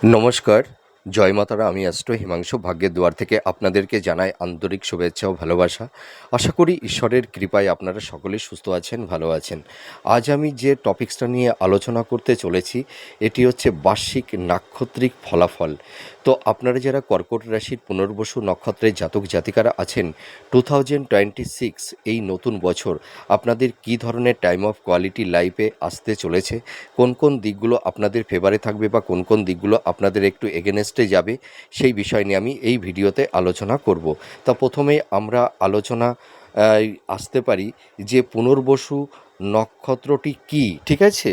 নমস্কার, জয় মাতারা। আমি অ্যাস্ট্রো হিমাংশু ভাগ্যের দুয়ার থেকে আপনাদেরকে জানাই আন্তরিক শুভেচ্ছা ও ভালোবাসা। আশা করি ঈশ্বরের কৃপায় আপনারা সকলে সুস্থ আছেন, ভালো আছেন। আজ আমি যে টপিকসটা নিয়ে আলোচনা করতে চলেছি এটি হচ্ছে বার্ষিক নাক্ষত্রিক ফলাফল। তো আপনারা যারা কর্কট রাশির পুনর্বসু নক্ষত্রের জাতক জাতিকারা আছেন, 2026 এই নতুন বছর আপনাদের কী ধরনের টাইম অফ কোয়ালিটি লাইফে আসতে চলেছে, কোন কোন দিকগুলো আপনাদের ফেভারে থাকবে বা কোন কোন দিকগুলো আপনাদের একটু এগেনস্টে যাবে, সেই বিষয় নিয়ে আমি এই ভিডিওতে আলোচনা করব। তা প্রথমেই আমরা আলোচনা আসতে পারি যে পুনর্বসু নক্ষত্রটি কী, ঠিক আছে।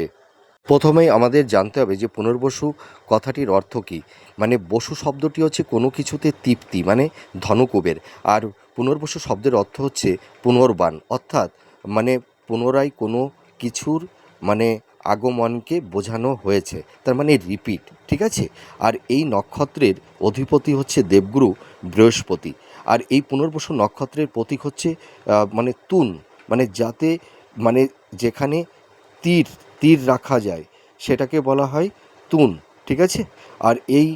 প্রথমেই আমাদের জানতে হবে যে পুনর্বসু কথাটির অর্থ কী। মানে বসু শব্দটি হচ্ছে কোনো কিছুতে তৃপ্তি, মানে ধনকুবের। আর পুনর্বসু শব্দের অর্থ হচ্ছে পুনর্বান, অর্থাৎ মানে পুনরায় কোনো কিছুর মানে আগমনকে বোঝানো হয়েছে, তার মানে রিপিট, ঠিক আছে। আর এই নক্ষত্রের অধিপতি হচ্ছে দেবগুরু বৃহস্পতি। আর এই পুনর্বসু নক্ষত্রের প্রতীক হচ্ছে মানে তুন, মানে যাতে মানে যেখানে তীর তীর রাখা যায় সেটাকে বলা হয় তুন, ঠিক আছে। আর এই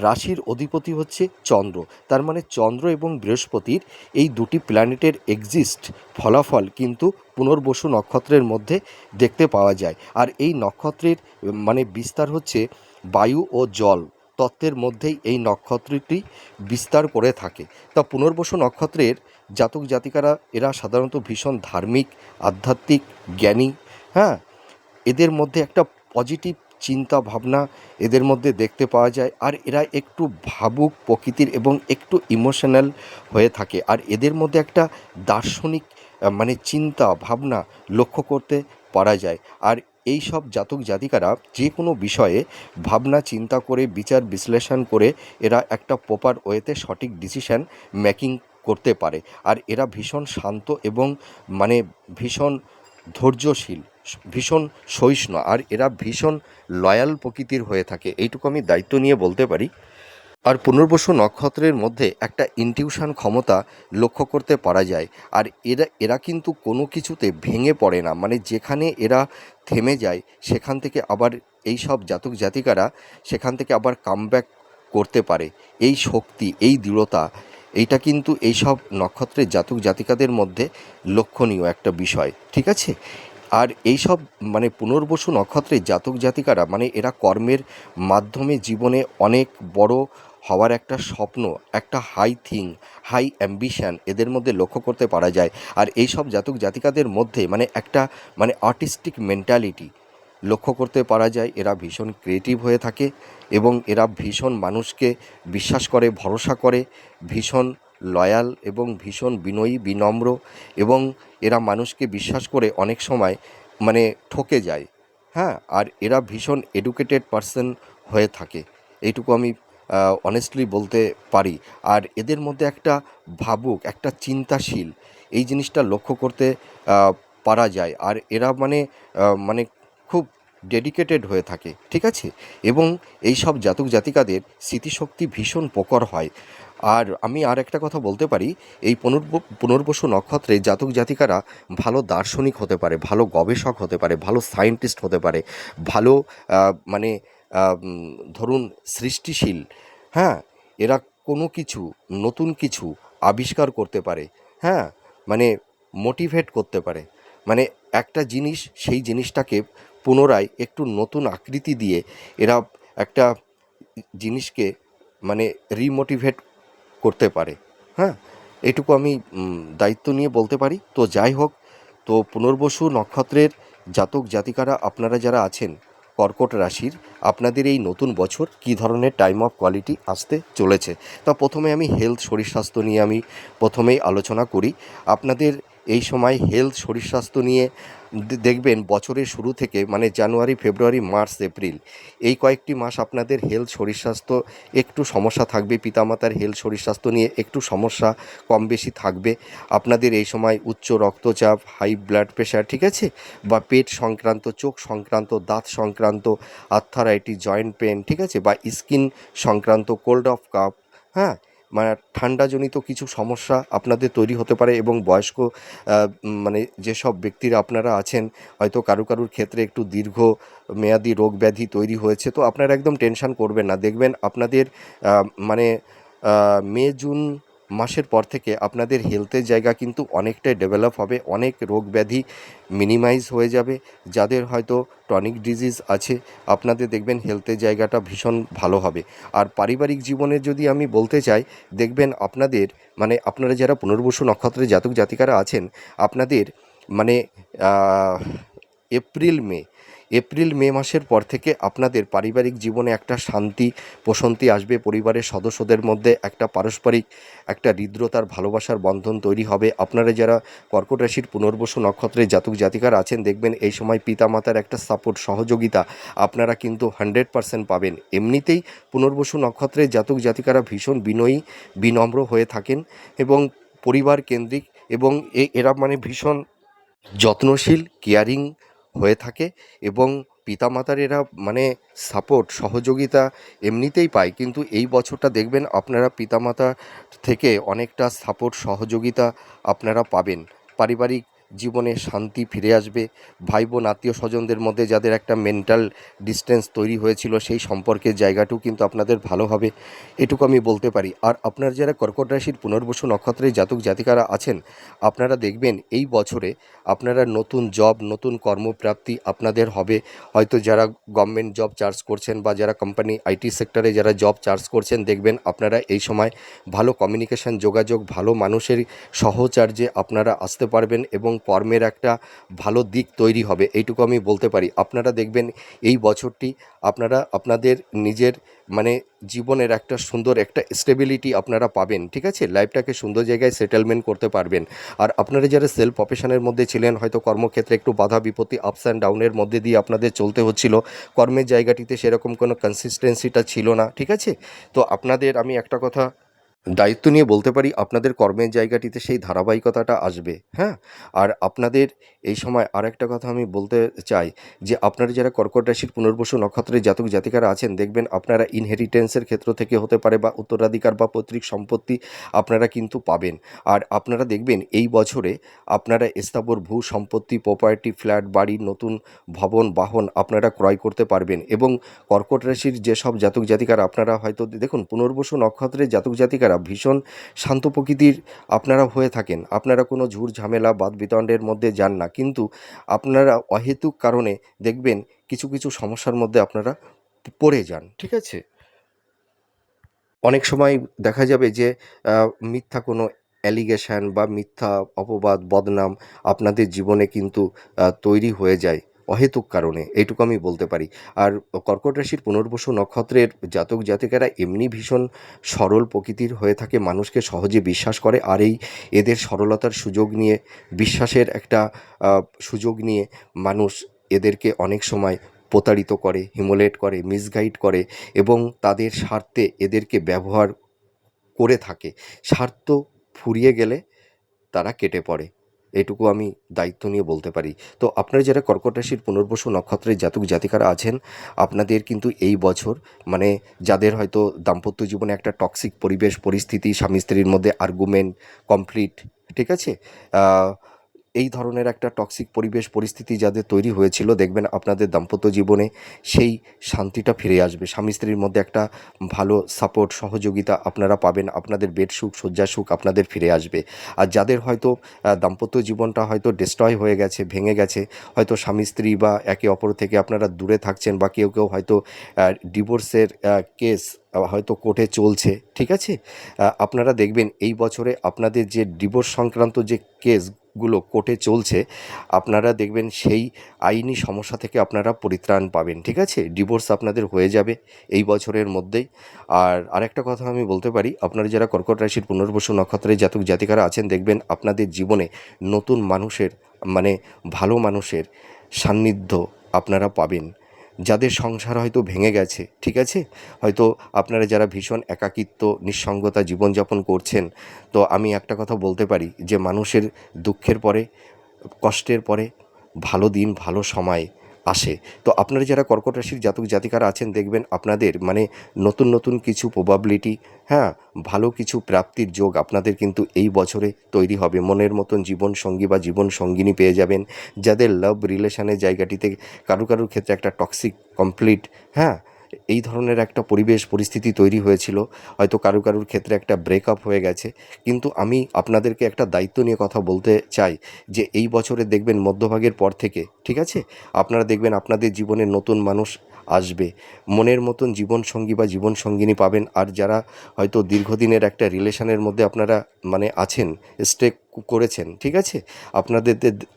রাশির অধিপতি হচ্ছে চন্দ্র, তার মানে চন্দ্র এবং বৃহস্পতির এই দুটি প্ল্যানেটের এক্সিস্ট ফলাফল কিন্তু পুনর্বসু নক্ষত্রের মধ্যে দেখতে পাওয়া যায়। আর এই নক্ষত্রের মানে বিস্তার হচ্ছে বায়ু ও জল তত্ত্বের মধ্যেই এই নক্ষত্রটি বিস্তার করে থাকে। তা পুনর্বসু নক্ষত্রের জাতক জাতিকারা এরা সাধারণত ভীষণ ধার্মিক, আধ্যাত্মিক, জ্ঞানী, হ্যাঁ। এদের মধ্যে একটা পজিটিভ চিন্তা ভাবনা এদের মধ্যে দেখতে পাওয়া যায়। আর এরা একটু ভাবুক প্রকৃতির এবং একটু ইমোশনাল হয়ে থাকে। আর এদের মধ্যে একটা দার্শনিক মানে চিন্তা ভাবনা লক্ষ্য করতে পারা যায়। আর এই সব জাতক জাতিকারা যে কোনো বিষয়ে ভাবনা চিন্তা করে বিচার বিশ্লেষণ করে এরা একটা প্রপার ওয়েতে সঠিক ডিসিশন মেকিং করতে পারে। আর এরা ভীষণ শান্ত এবং মানে ভীষণ ধৈর্যশীল, ভীষণ সহিষ্ণু, আর এরা ভীষণ লয়াল প্রকৃতির হয়ে থাকে, এইটুকু আমি দায়িত্ব নিয়ে বলতে পারি। আর পুনর্বসু নক্ষত্রের মধ্যে একটা ইনটিউশন ক্ষমতা লক্ষ্য করতে পারা যায়। আর এরা এরা কিন্তু কোনো কিছুতে ভেঙে পড়ে না, মানে যেখানে এরা থেমে যায় সেখান থেকে আবার এই সব জাতক জাতিকারা সেখান থেকে আবার কামব্যাক করতে পারে। এই শক্তি, এই দৃঢ়তা, এইটা কিন্তু এইসব নক্ষত্রের জাতক জাতিকাদের মধ্যে লক্ষণীয় একটা বিষয়, ঠিক আছে। আর এই সব মানে পুনর্বসু নক্ষত্রের জাতক জাতিকারা মানে এরা কর্মের মাধ্যমে জীবনে অনেক বড় হওয়ার একটা স্বপ্ন, একটা হাই থিং, হাই অ্যাম্বিশান এদের মধ্যে লক্ষ্য করতে পারা যায়। আর এই সব জাতক জাতিকাদের মধ্যে মানে একটা মানে আর্টিস্টিক মেন্টালিটি লক্ষ্য করতে পারা যায়। এরা ভীষণ ক্রিয়েটিভ হয়ে থাকে এবং এরা ভীষণ মানুষকে বিশ্বাস করে, ভরসা করে, ভীষণ লয়াল এবং ভীষণ বিনয়ী, বিনম্র, এবং এরা মানুষকে বিশ্বাস করে অনেক সময় মানে ঠকে যায়, হ্যাঁ। আর এরা ভীষণ এডুকেটেড পারসন হয়ে থাকে, এইটুকু আমি অনেস্টলি বলতে পারি। আর এদের মধ্যে একটা ভাবুক, একটা চিন্তাশীল, এই জিনিসটা লক্ষ্য করতে পারা যায়। আর এরা মানে খুব ডেডিকেটেড হয়ে থাকে, ঠিক আছে। এবং এই সব জাতক জাতিকাদের স্মৃতিশক্তি ভীষণ প্রখর হয়। আর আমি আর একটা কথা বলতে পারি, এই পুনর্বসু নক্ষত্রে জাতক জাতিকারা ভালো দার্শনিক হতে পারে, ভালো গবেষক হতে পারে, ভালো সায়েন্টিস্ট হতে পারে, ভালো মানে ধরুন সৃষ্টিশীল, হ্যাঁ। এরা কোনো কিছু নতুন কিছু আবিষ্কার করতে পারে, হ্যাঁ। মানে মোটিভেট করতে পারে, মানে একটা জিনিস সেই জিনিসটাকে পুনরায় একটু নতুন আকৃতি দিয়ে এরা একটা জিনিসকে মানে রিমোটিভেট করতে পারে, হ্যাঁ। এটুকু আমি দায়িত্ব নিয়ে বলতে পারি। তো যাই হোক, তো পুনর্বসু নক্ষত্রের জাতক জাতিকারা আপনারা যারা আছেন কর্কট রাশির, আপনাদের এই নতুন বছর কী ধরনের টাইম অফ কোয়ালিটি আসতে চলেছে। তা প্রথমে আমি হেলথ, শরীর স্বাস্থ্য নিয়ে আমি প্রথমেই আলোচনা করি। আপনাদের এই সময় হেলথ, শরীর স্বাস্থ্য নিয়ে দেখবেন বছরের শুরু থেকে মানে জানুয়ারি, ফেব্রুয়ারি, মার্চ, এপ্রিল এই কয়েকটি মাস আপনাদের হেলথ, শরীর স্বাস্থ্য একটু সমস্যা থাকবে। পিতামাতার হেলথ, শরীর স্বাস্থ্য নিয়ে একটু সমস্যা কম বেশি থাকবে। আপনাদের এই সময় উচ্চ রক্তচাপ, হাই ব্লাড প্রেশার, ঠিক আছে, বা পেট সংক্রান্ত, চোখ সংক্রান্ত, দাঁত সংক্রান্ত, আর্থারাইটিস, জয়েন্ট পেন, ঠিক আছে, বা স্কিন সংক্রান্ত, কোল্ড অফ কাপ, হ্যাঁ, মানে ঠান্ডাজনিত কিছু সমস্যা আপনাদের তৈরি হতে পারে, এবং বয়স্ক মানে যেসব ব্যক্তিরা আপনারা আছেন, হয়তো কারুর ক্ষেত্রে একটু দীর্ঘ মেয়াদি রোগ ব্যাধি তৈরি হয়েছে, তো আপনারা একদম টেনশন করবেন না। দেখবেন আপনাদের মানে মে জুন মাসের পর থেকে আপনাদের হেলথের জায়গা কিন্তু অনেকটাই ডেভেলপ হবে, অনেক রোগ ব্যাধি মিনিমাইজ হয়ে যাবে। যাদের হয়তো টনিক ডিজিজ আছে, আপনাদের দেখবেন হেলথের জায়গাটা ভীষণ ভালো হবে। আর পারিবারিক জীবনের যদি আমি বলতে চাই, দেখবেন আপনাদের মানে আপনারা যারা পুনর্বসু নক্ষত্রের জাতক জাতিকারা আছেন, আপনাদের মানে আহ, এপ্রিল মে মাসের পর থেকে আপনাদের পারিবারিক জীবনে একটা শান্তি প্রশান্তি আসবে। পরিবারের সদস্যদের মধ্যে একটা পারস্পরিক একটা হৃদ্রতার ভালোবাসার বন্ধন তৈরি হবে। আপনারা যারা কর্কট রাশির পুনর্বসু নক্ষত্রের জাতক জাতিকারা আছেন, দেখবেন এই সময় পিতামাতার একটা সাপোর্ট সহযোগিতা আপনারা কিন্তু 100% পাবেন। এমনিতেই পুনর্বসু নক্ষত্রের জাতক জাতিকারা ভীষণ বিনয়ী বিনম্র হয়ে থাকেন, এবং পরিবার কেন্দ্রিক, এবং এরা মানে ভীষণ যত্নশীল কেয়ারিং হয়ে থাকে, এবং পিতামাতার এরা মানে সাপোর্ট সহযোগিতা এমনিতেই পায়। কিন্তু এই বছরটা দেখবেন আপনারা পিতামাতা থেকে অনেকটা সাপোর্ট সহযোগিতা আপনারা পাবেন। পারিবারিক জীবনে শান্তি ফিরে আসবে। ভাই বোন আত্মীয় স্বজনদের মধ্যে যাদের একটা মেন্টাল ডিস্টেন্স তৈরি হয়েছিল, সেই সম্পর্কের জায়গাটাও কিন্তু আপনাদের ভালো হবে, এটুকু আমি বলতে পারি। আর আপনার যারা কর্কট রাশির পুনর্বসু নক্ষত্রের জাতক জাতিকারা আছেন, আপনারা দেখবেন এই বছরে আপনারা নতুন জব নতুন কর্মপ্রাপ্তি আপনাদের হবে। হয়তো যারা গভর্নমেন্ট জব চার্জ করছেন, বা যারা কোম্পানি আইটি সেক্টরে যারা জব চার্জ করছেন, দেখবেন আপনারা এই সময় ভালো কমিউনিকেশন যোগাযোগ, ভালো মানুষের সহচার্যে আপনারা আসতে পারবেন, এবং কর্মের একটা ভালো দিক তৈরি হবে, এইটুকু আমি বলতে পারি। আপনারা দেখবেন এই বছরটি আপনারা আপনাদের নিজের মানে জীবনের একটা সুন্দর একটা স্টেবিলিটি আপনারা পাবেন, ঠিক আছে, লাইফটাকে সুন্দর জায়গায় সেটেলমেন্ট করতে পারবেন। আর আপনারা যারা সেলফ প্রফেশনের মধ্যে ছিলেন, হয়তো কর্মক্ষেত্রে একটু বাধা বিপত্তি আপস অ্যান্ড ডাউনের মধ্যে দিয়ে আপনাদের চলতে হচ্ছিল, কর্মের জায়গাটিতে সেরকম কোনো কনসিস্টেন্সিটা ছিল না, ঠিক আছে, তো আপনাদের আমি একটা কথা দায়িত্ব নিয়ে বলতে পারি, আপনাদের কর্মের জায়গাটিতে সেই ধারাবাহিকতাটা আসবে, হ্যাঁ। আর আপনাদের এই সময় আরেকটা কথা আমি বলতে চাই, যে আপনারা যারা কর্কট রাশির পুনর্বসু নক্ষত্রের জাতক জাতিকারা আছেন, দেখবেন আপনারা ইনহেরিটেন্সের ক্ষেত্র থেকে হতে পারে, বা উত্তরাধিকার বা পৈতৃক সম্পত্তি আপনারা কিন্তু পাবেন। আর আপনারা দেখবেন এই বছরে আপনারা স্থাবর ভূ সম্পত্তি, প্রপার্টি, ফ্ল্যাট, বাড়ি, নতুন ভবন, বাহন আপনারা ক্রয় করতে পারবেন। এবং কর্কট রাশির যেসব জাতক জাতিকারা আপনারা হয়তো দেখুন, পুনর্বসু নক্ষত্রের জাতক জাতিকারা ভীষণ শান্ত প্রকৃতির আপনারা হয়ে থাকেন, আপনারা কোনো ঝুট ঝামেলা বাদ বিতণ্ডের মধ্যে যান না, কিন্তু আপনারা অহেতুক কারণে দেখবেন কিছু কিছু সমস্যার মধ্যে আপনারা পড়ে যান, ঠিক আছে। অনেক সময় দেখা যাবে যে মিথ্যা কোনো অ্যালিগেশন বা মিথ্যা অপবাদ বদনাম আপনাদের জীবনে কিন্তু তৈরি হয়ে যায় অহেতুক কারণে, এইটুকু আমি বলতে পারি। আর কর্কট রাশির পুনর্বসু নক্ষত্রের জাতক জাতিকারা এমনি ভীষণ সরল প্রকৃতির হয়ে থাকে, মানুষকে সহজে বিশ্বাস করে। আর এই এদের সরলতার সুযোগ নিয়ে, বিশ্বাসের একটা সুযোগ নিয়ে মানুষ এদেরকে অনেক সময় প্রতারিত করে, হিমোলেট করে, মিসগাইড করে, এবং তাদের স্বার্থে এদেরকে ব্যবহার করে থাকে। স্বার্থ ফুরিয়ে গেলে তারা কেটে পড়ে, এটুকু আমি দায়িত্ব নিয়ে বলতে পারি। তো আপনারা যারা কর্কট রাশির পুনর্বসু নক্ষত্রের জাতক জাতিকারা আছেন, আপনাদের কিন্তু এই বছর মানে যাদের হয়তো দাম্পত্য জীবনে একটা টক্সিক পরিবেশ পরিস্থিতি, স্বামী স্ত্রীর মধ্যে আর্গুমেন্ট কমপ্লিট, ঠিক আছে, এই ধরনের একটা টক্সিক পরিবেশ পরিস্থিতি যাদের তৈরি হয়েছিল, দেখবেন আপনাদের দাম্পত্য জীবনে সেই শান্তিটা ফিরে আসবে। স্বামী স্ত্রীর মধ্যে একটা ভালো সাপোর্ট সহযোগিতা আপনারা পাবেন, আপনাদের বেড সুখ শয্যা সুখ আপনাদের ফিরে আসবে। আর যাদের হয়তো দাম্পত্য জীবনটা হয়তো ডিস্ট্রয় হয়ে গেছে, ভেঙে গেছে, হয়তো স্বামী স্ত্রী বা একে অপর থেকে আপনারা দূরে থাকছেন, বা কেউ কেউ হয়তো ডিভোর্সের কেস হয়তো কোর্টে চলছে, ঠিক আছে, আপনারা দেখবেন এই বছরে আপনাদের যে ডিভোর্স সংক্রান্ত যে কেসগুলো কোর্টে চলছে, আপনারা দেখবেন সেই আইনি সমস্যা থেকে আপনারা পরিত্রাণ পাবেন, ঠিক আছে, ডিভোর্স আপনাদের হয়ে যাবে এই বছরের মধ্যেই। আর আরেকটা কথা আমি বলতে পারি, আপনারা যারা কর্কট রাশির পুনর্বসু নক্ষত্রের জাতক জাতিকারা আছেন, দেখবেন আপনাদের জীবনে নতুন মানুষের মানে ভালো মানুষের সান্নিধ্য আপনারা পাবেন। যাদের সংসার হয়তো ভেঙে গেছে, ঠিক আছে, হয়তো আপনারা যারা ভীষণ একাকিত্ব নিঃসঙ্গতা জীবনযাপন করছেন, তো আমি একটা কথা বলতে পারি, যে মানুষের দুঃখের পরে কষ্টের পরে ভালো দিন ভালো সময় আসে। তো আপনারা যারা কর্কট রাশির জাতক জাতিকারা আছেন দেখবেন আপনাদের মানে নতুন নতুন কিছু প্রবাবিলিটি, হ্যাঁ, ভালো কিছু প্রাপ্তির যোগ আপনাদের কিন্তু এই বছরে তৈরি হবে। মনের মতন জীবন সঙ্গী বা জীবন সঙ্গিনী পেয়ে যাবেন। যাদের লাভ রিলেশনের জায়গাটিতে কারুর ক্ষেত্রে একটা টক্সিক কমপ্লিট, হ্যাঁ, এই ধরনের একটা পরিবেশ পরিস্থিতি তৈরি হয়েছিল, হয়তো কারুর ক্ষেত্রে একটা ব্রেকআপ হয়ে গেছে, কিন্তু আমি আপনাদেরকে একটা দায়িত্ব নিয়ে কথা বলতে চাই যে এই বছরে দেখবেন মধ্যভাগের পর থেকে, ঠিক আছে, আপনারা দেখবেন আপনাদের জীবনে নতুন মানুষ আসবে, মনের মতন জীবনসঙ্গী বা জীবনসঙ্গিনী পাবেন। আর যারা হয়তো দীর্ঘদিনের একটা রিলেশনের মধ্যে আপনারা মানে আছেন, স্টে করেছেন, ঠিক আছে,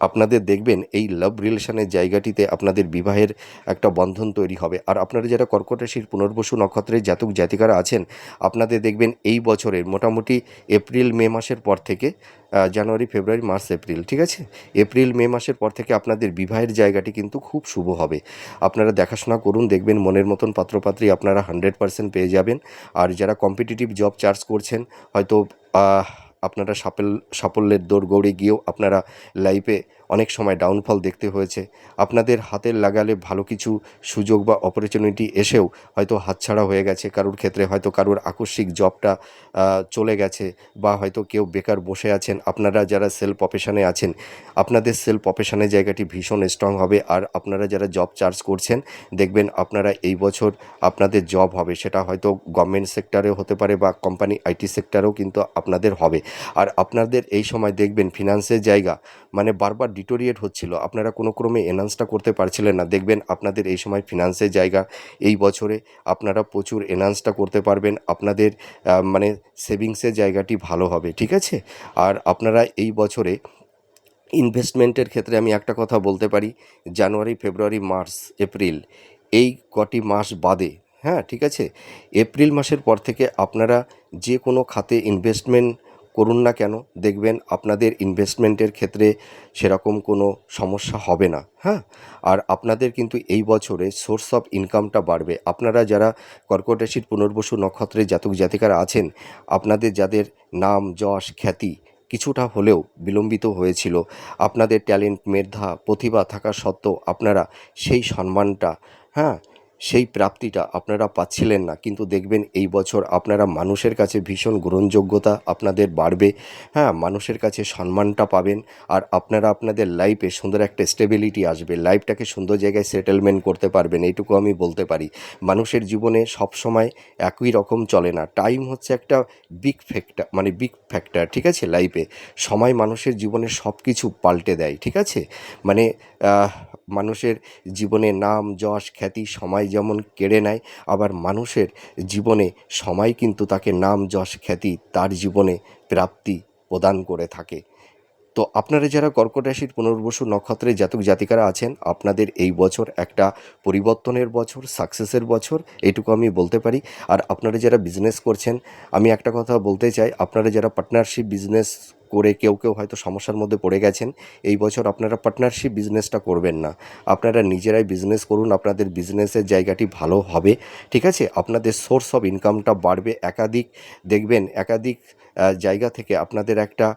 আপনাদের দেখবেন এই লাভ রিলেশনের জায়গাটিতে আপনাদের বিবাহের একটা বন্ধন তৈরি হবে। আর আপনারা যারা কর্কট রাশির পুনর্বসু নক্ষত্রের জাতক জাতিকারা আছেন আপনাদের দেখবেন এই বছরের মোটামুটি এপ্রিল মে মাসের পর থেকে জানুয়ারি ফেব্রুয়ারি মার্চ এপ্রিল, ঠিক আছে, এপ্রিল মে মাসের পর থেকে আপনাদের বিবাহের জায়গাটি কিন্তু খুব শুভ হবে। আপনারা দেখাশোনা করুন, দেখবেন মনের মতন পাত্রপাত্রী আপনারা 100% পেয়ে যাবেন। আর যারা কম্পিটিটিভ জব চার্জ করছেন হয়তো আপনারা সাফল্যের দৌড়গৌড়ে গিয়েও আপনারা লাইফে অনেক সময় ডাউনফল দেখতে হয়েছে। আপনাদের হাতের লাগালে ভালো কিছু সুযোগ বা অপরচুনিটি এসেও হয়তো হাতছাড়া হয়ে গেছে। কারুর ক্ষেত্রে হয়তো কারুর আকস্মিক জবটা চলে গেছে, বা হয়তো কেউ বেকার বসে আছেন। আপনারা যারা সেলফ প্রফেশনে আছেন আপনাদের সেলফ প্রফেশনের জায়গাটি ভীষণ স্ট্রং হবে। আর আপনারা যারা জব চার্জ করছেন দেখবেন আপনারা এই বছর আপনাদের জব হবে, সেটা হয়তো গভর্নমেন্ট সেক্টরেও হতে পারে বা কোম্পানি আইটি সেক্টরেও কিন্তু আপনাদের হবে। আর আপনাদের এই সময় দেখবেন ফিনান্সের জায়গা মানে বারবার ডিটোরিয়েট হচ্ছিল, আপনারা কোনো ক্রমে এনহান্সটা করতে পারছিলেন না। দেখবেন আপনাদের এই সময় ফিনান্সের জায়গা এই বছরে আপনারা প্রচুর এনহান্সটা করতে পারবেন। আপনাদের মানে সেভিংসের জায়গাটি ভালো হবে, ঠিক আছে। আর আপনারা এই বছরে ইনভেস্টমেন্টের ক্ষেত্রে আমি একটা কথা বলতে পারি, জানুয়ারি ফেব্রুয়ারি মার্চ এপ্রিল এই কটি মাস বাদে, হ্যাঁ, ঠিক আছে, এপ্রিল মাসের পর থেকে আপনারা যে কোনো খাতে ইনভেস্টমেন্ট করুন না কেন, দেখবেন আপনাদের ইনভেস্টমেন্টের ক্ষেত্রে সেরকম কোনো সমস্যা হবে না, হ্যাঁ। আর আপনাদের কিন্তু এই বছরে সোর্স অফ ইনকামটা বাড়বে। আপনারা যারা কর্কট রাশির পুনর্বসু নক্ষত্রের জাতক জাতিকারা আছেন আপনাদের যাদের নাম যশ খ্যাতি কিছুটা হলেও বিলম্বিত হয়েছিল, আপনাদের ট্যালেন্ট মেধা প্রতিভা থাকা সত্ত্বেও আপনারা সেই সম্মানটা, হ্যাঁ, সেই প্রাপ্তিটা আপনারা পাচ্ছিলেন না, কিন্তু দেখবেন এই বছর আপনারা মানুষের কাছে ভীষণ গ্রহণযোগ্যতা আপনাদের বাড়বে, হ্যাঁ, মানুষের কাছে সম্মানটা পাবেন। আর আপনারা আপনাদের লাইফে সুন্দর একটা স্টেবিলিটি আসবে, লাইফটাকে সুন্দর জায়গায় সেটেলমেন্ট করতে পারবেন, এইটুকু আমি বলতে পারি। মানুষের জীবনে সব সময় একই রকম চলে না, টাইম হচ্ছে একটা বিগ ফ্যাক্টর, ঠিক আছে, লাইফে সময় মানুষের জীবনে সব কিছু পাল্টে দেয়, ঠিক আছে। মানে মানুষের জীবনে নাম যশ খ্যাতি সময় যেমন কেড়ে নেয়, আবার মানুষের জীবনে সময় কিন্তু তাকে নাম যশ খ্যাতি তার জীবনে প্রাপ্তি প্রদান করে থাকে। তো আপনারা যারা কর্কট রাশির পুনর্বসু নক্ষত্রের জাতক জাতিকারা আছেন আপনাদের এই বছর একটা পরিবর্তনের বছর, সাকসেসের বছর, এইটুকু আমি বলতে পারি। আর আপনারা যারা বিজনেস করছেন আমি একটা কথা বলতে চাই, আপনারা যারা পার্টনারশিপ বিজনেস করে কেউ হয়তো সমস্যার মধ্যে পড়ে গেছেন, এই বছর আপনারা পার্টনারশিপ বিজনেসটা করবেন না, আপনারা নিজেরাই বিজনেস করুন, আপনাদের বিজনেসের জায়গাটি ভালো হবে, ঠিক আছে, আপনাদের সোর্স অফ ইনকামটা বাড়বে। দেখবেন একাধিক জায়গা থেকে আপনাদের একটা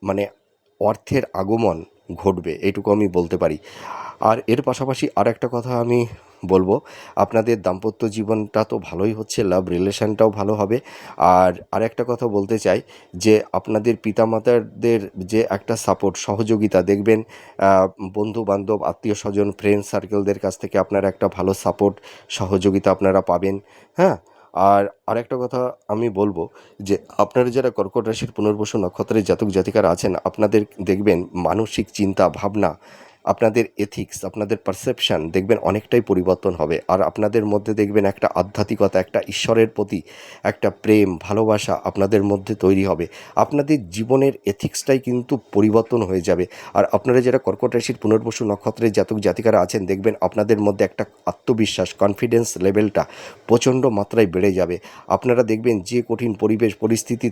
মানে অর্থের আগমন ঘটবে, এইটুকু আমি বলতে পারি। আর এর পাশাপাশি আর একটা কথা আমি বলবো, আপনাদের দাম্পত্য জীবনটা তো ভালোই হচ্ছে, লাভ রিলেশনটাও ভালো হবে। আর আরেকটা কথা বলতে চাই যে আপনাদের পিতামাতাদের যে একটা সাপোর্ট সহযোগিতা দেখবেন, বন্ধু বান্ধব আত্মীয় স্বজন ফ্রেন্ড সার্কেলদের কাছ থেকে আপনারা একটা ভালো সাপোর্ট সহযোগিতা আপনারা পাবেন, হ্যাঁ। আর আরেকটা কথা আমি বলবো যে আপনারা যারা কর্কট রাশির পুনর্বসু নক্ষত্রের জাতক জাতিকারা আছেন আপনাদের দেখবেন মানসিক চিন্তা ভাবনা, আপনাদের এথিক্স, আপনাদের পারসেপশান দেখবেন অনেকটাই পরিবর্তন হবে। আর আপনাদের মধ্যে দেখবেন একটা আধ্যাত্মিকতা, একটা ঈশ্বরের প্রতি একটা প্রেম ভালোবাসা আপনাদের মধ্যে তৈরি হবে। আপনাদের জীবনের এথিক্সটাই কিন্তু পরিবর্তন হয়ে যাবে। আর আপনারা যারা কর্কট রাশির পুনর্বসু নক্ষত্রের জাতক জাতিকারা আছেন দেখবেন আপনাদের মধ্যে একটা আত্মবিশ্বাস, কনফিডেন্স লেভেলটা প্রচণ্ড মাত্রায় বেড়ে যাবে। আপনারা দেখবেন যে কঠিন পরিবেশ পরিস্থিতি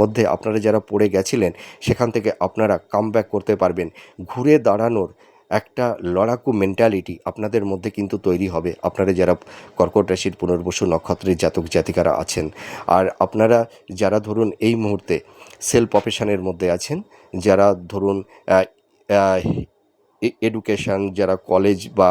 মধ্যে আপনারা যারা পড়ে গেছিলেন সেখান থেকে আপনারা কামব্যাক করতে পারবেন। ঘুরে দাঁড়ানোর একটা লড়াকু মেন্টালিটি আপনাদের মধ্যে কিন্তু তৈরি হবে, আপনারা যারা কর্কট রাশির পুনর্বসু নক্ষত্রের জাতক জাতিকারা আছেন। আর আপনারা যারা ধরুন এই মুহূর্তে সেলফ প্রফেশনের মধ্যে আছেন, যারা ধরুন এডুকেশান, যারা কলেজ বা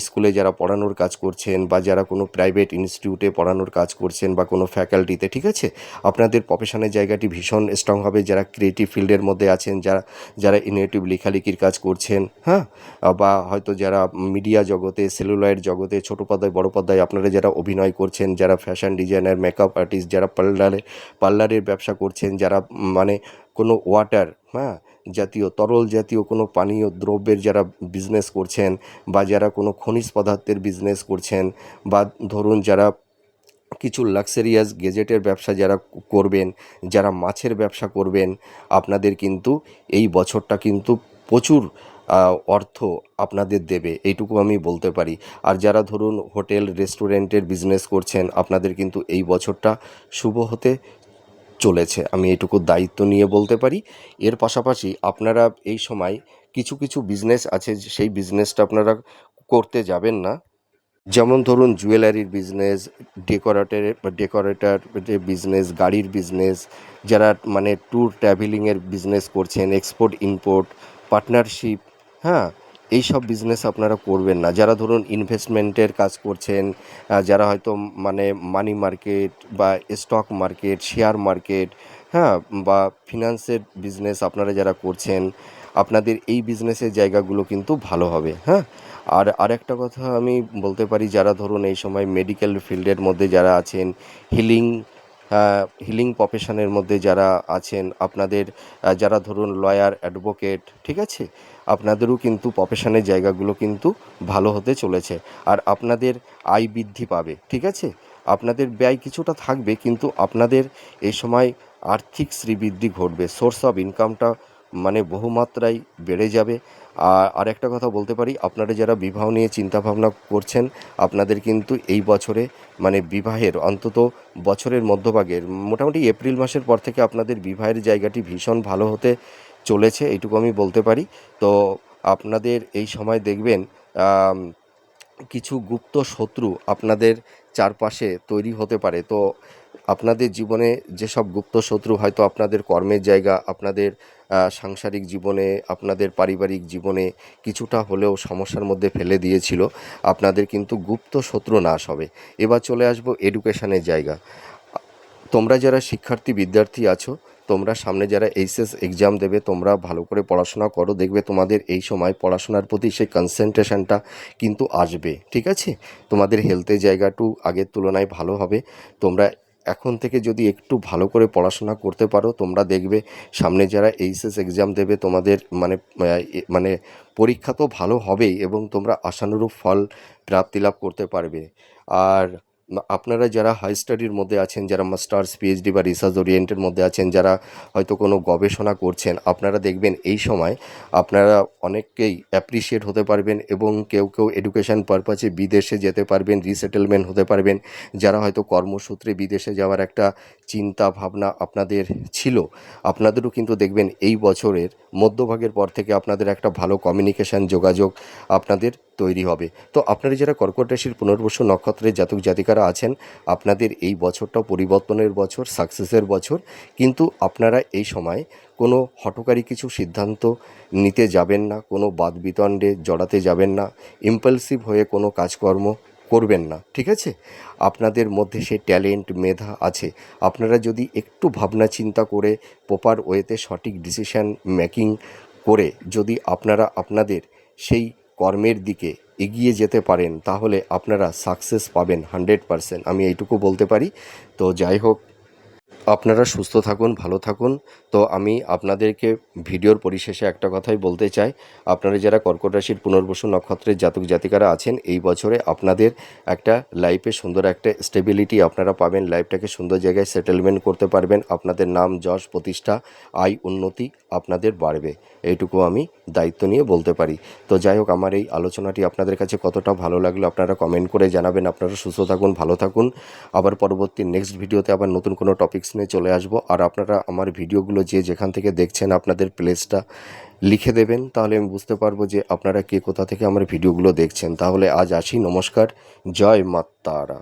স্কুলে যারা পড়ানোর কাজ করছেন, বা যারা কোনো প্রাইভেট ইনস্টিটিউটে পড়ানোর কাজ করছেন, বা কোনো ফ্যাকাল্টিতে, ঠিক আছে, আপনাদের প্রফেশনের জায়গাটি ভীষণ স্ট্রং হবে। যারা ক্রিয়েটিভ ফিল্ডের মধ্যে আছেন, যারা যারা ইনোভেটিভ লেখালেখির কাজ করছেন, হ্যাঁ, বা হয়তো যারা মিডিয়া জগতে, সেলুলয়েড জগতে, ছোটো পর্দায় বড় পর্দায় আপনারা যারা অভিনয় করছেন, যারা ফ্যাশন ডিজাইনার, মেকআপ আর্টিস্ট, যারা পার্লারের ব্যবসা করছেন, যারা মানে কোনো ওয়াটার, হ্যাঁ, জাতীয় তরল জাতীয় কোনো পানীয় দ্রব্যের যারা বিজনেস করছেন, বা যারা কোনো খনিজ পদার্থের বিজনেস করছেন, বা ধরুন যারা কিছু লাক্সারিয়াস গেজেটের ব্যবসা যারা করবেন, যারা মাছের ব্যবসা করবেন, আপনাদের কিন্তু এই বছরটা কিন্তু প্রচুর অর্থ আপনাদের দেবে, এইটুকু আমি বলতে পারি। আর যারা ধরুন হোটেল রেস্টুরেন্টের বিজনেস করছেন, আপনাদের কিন্তু এই বছরটা শুভ হতে চলেছে, আমি এটুকু দায়িত্ব নিয়ে বলতে পারি। এর পাশাপাশি আপনারা এই সময় কিছু কিছু বিজনেস আছে, সেই বিজনেসটা আপনারা করতে যাবেন না। যেমন ধরুন জুয়েলারির বিজনেস, ডেকোরেটর যে বিজনেস, গাড়ির বিজনেস, যারা মানে ট্যুর ট্রাভেলিংয়ের বিজনেস করছেন, এক্সপোর্ট ইম্পোর্ট, পার্টনারশিপ, হ্যাঁ, এই সব বিজনেস আপনারা করবেন না। যারা ধরুন ইনভেস্টমেন্টের কাজ করছেন, যারা হয়তো মানে মানি মার্কেট বা স্টক মার্কেট, শেয়ার মার্কেট, হ্যাঁ, বা ফিনান্সের বিজনেস আপনারা যারা করছেন, আপনাদের এই বিজনেসের জায়গাগুলো কিন্তু ভালো হবে, হ্যাঁ। আর আরেকটা কথা আমি বলতে পারি, যারা ধরুন এই সময় মেডিকেল ফিল্ডের মধ্যে যারা আছেন, হিলিং হিলিং প্রফেশনের মধ্যে যারা আছেন, আপনাদের যারা ধরুন লয়ার, অ্যাডভোকেট, ঠিক আছে, আপনাদেরও কিন্তু প্রফেশনের জায়গাগুলো কিন্তু ভালো হতে চলেছে। আর আপনাদের আয় বৃদ্ধি পাবে, ঠিক আছে, আপনাদের ব্যয় কিছুটা থাকবে, কিন্তু আপনাদের এই সময় আর্থিক শ্রীবৃদ্ধি ঘটবে, সোর্স অফ ইনকামটা মানে বহুমাত্রায় বেড়ে যাবে। আর একটা কথা বলতে পারি, আপনারা যারা বিবাহ নিয়ে চিন্তাভাবনা করছেন, আপনাদের কিন্তু এই বছরে মানে বিবাহের অন্তত বছরের মধ্যভাগের মোটামুটি এপ্রিল মাসের পর থেকে আপনাদের বিবাহের জায়গাটি ভীষণ ভালো হতে চলেছে, এইটুকু আমি বলতে পারি। তো আপনাদের এই সময় দেখবেন কিছু গুপ্ত শত্রু আপনাদের চারপাশে তৈরি হতে পারে। তো আপনাদের জীবনে যেসব গুপ্ত শত্রু হয়তো আপনাদের কর্মের জায়গা, আপনাদের সাংসারিক জীবনে, আপনাদের পারিবারিক জীবনে কিছুটা হলেও সমস্যার মধ্যে ফেলে দিয়েছিল, আপনাদের কিন্তু গুপ্ত শত্রু নাশ হবে। এবার চলে আসবো এডুকেশনের জায়গা। তোমরা যারা শিক্ষার্থী বিদ্যার্থী আছো, তোমরা সামনে যারা এইচএস এক্সাম দেবে, তোমরা ভালো করে পড়াশোনা করো, দেখবে তোমাদের এই সময় পড়াশোনার প্রতি সেই কনসেন্ট্রেশনটা কিন্তু আসবে, ঠিক আছে। তোমাদের হেলথের জায়গাটু আগের তুলনায় ভালো হবে। তোমরা এখন থেকে যদি একটু ভালো করে পড়াশোনা করতে পারো, তোমরা দেখবে সামনে যারা এইচএস এক্সাম দেবে, তোমাদের মানে পরীক্ষা তো ভালো হবেই, এবং তোমরা আশানুরূপ ফল প্রাপ্তি লাভ করতে পারবে। আর আপনারা যারা হাই স্টাডির মধ্যে আছেন, যারা মাস্টার্স, পিএইচডি বা রিসার্চ ওরিয়েন্টের মধ্যে আছেন, যারা হয়তো কোনো গবেষণা করছেন, আপনারা দেখবেন এই সময় আপনারা অনেককেই অ্যাপ্রিসিয়েট হতে পারবেন, এবং কেউ কেউ এডুকেশন পারপাসে বিদেশে যেতে পারবেন, রিসেটেলমেন্ট হতে পারবেন। যারা হয়তো কর্মসূত্রে বিদেশে যাওয়ার একটা চিন্তা ভাবনা আপনাদের ছিল, আপনাদেরও কিন্তু দেখবেন এই বছরের মধ্যভাগের পর থেকে আপনাদের একটা ভালো কমিউনিকেশান, যোগাযোগ আপনাদের তৈরি হবে। তো আপনারা যারা কর্কট রাশির পুনর্বসু নক্ষত্রের জাতক জাতিকারা আছেন, আপনাদের এই বছরটাও পরিবর্তনের বছর, সাকসেসের বছর। কিন্তু আপনারা এই সময় কোনো হঠকারী কিছু সিদ্ধান্ত নিতে যাবেন না, কোনো বাদবিতণ্ডে জড়াতে যাবেন না, ইম্পালসিভ হয়ে কোনো কাজকর্ম করবেন না, ঠিক আছে। আপনাদের মধ্যে সে ট্যালেন্ট, মেধা আছে। আপনারা যদি একটু ভাবনা চিন্তা করে প্রপার ওয়েতে সঠিক ডিসিশন মেকিং করে যদি আপনারা আপনাদের সেই কর্মের দিকে এগিয়ে যেতে পারেন, তাহলে আপনারা সাকসেস পাবেন 100%, আমি এইটুকু বলতে পারি। তো যাই হোক, আপনারা সুস্থ থাকুন, ভালো থাকুন। তো আমি আপনাদেরকে ভিডিওর পরিশেষে একটা কথাই বলতে চাই, আপনারা যারা কর্কট রাশির পুনর্বসু নক্ষত্রের জাতক জাতিকারা আছেন, এই বছরে আপনাদের একটা লাইফে সুন্দর একটা স্টেবিলিটি আপনারা পাবেন, লাইফটাকে সুন্দর জায়গায় সেটেলমেন্ট করতে পারবেন, আপনাদের নাম, যশ, প্রতিষ্ঠা, আয়, উন্নতি আপনাদের বাড়বে, এইটুকু আমি দায়িত্ব নিয়ে বলতে পারি। তো যাই হোক, আমার এই আলোচনাটি আপনাদের কাছে কতটা ভালো লাগলো আপনারা কমেন্ট করে জানাবেন। আপনারা সুস্থ থাকুন, ভালো থাকুন। আবার পরবর্তী নেক্সট ভিডিওতে আবার নতুন কোনো টপিকস নিয়ে চলে আসবো। আর আপনারা আমার ভিডিওগুলো যে যেখান থেকে দেখছেন, আপনাদের প্লেসটা লিখে দেবেন, তাহলে আমি বুঝতে পারবো যে আপনারা কে কোথা থেকে আমার ভিডিওগুলো দেখছেন। তাহলে আজ আসি, নমস্কার, জয় মা তারা।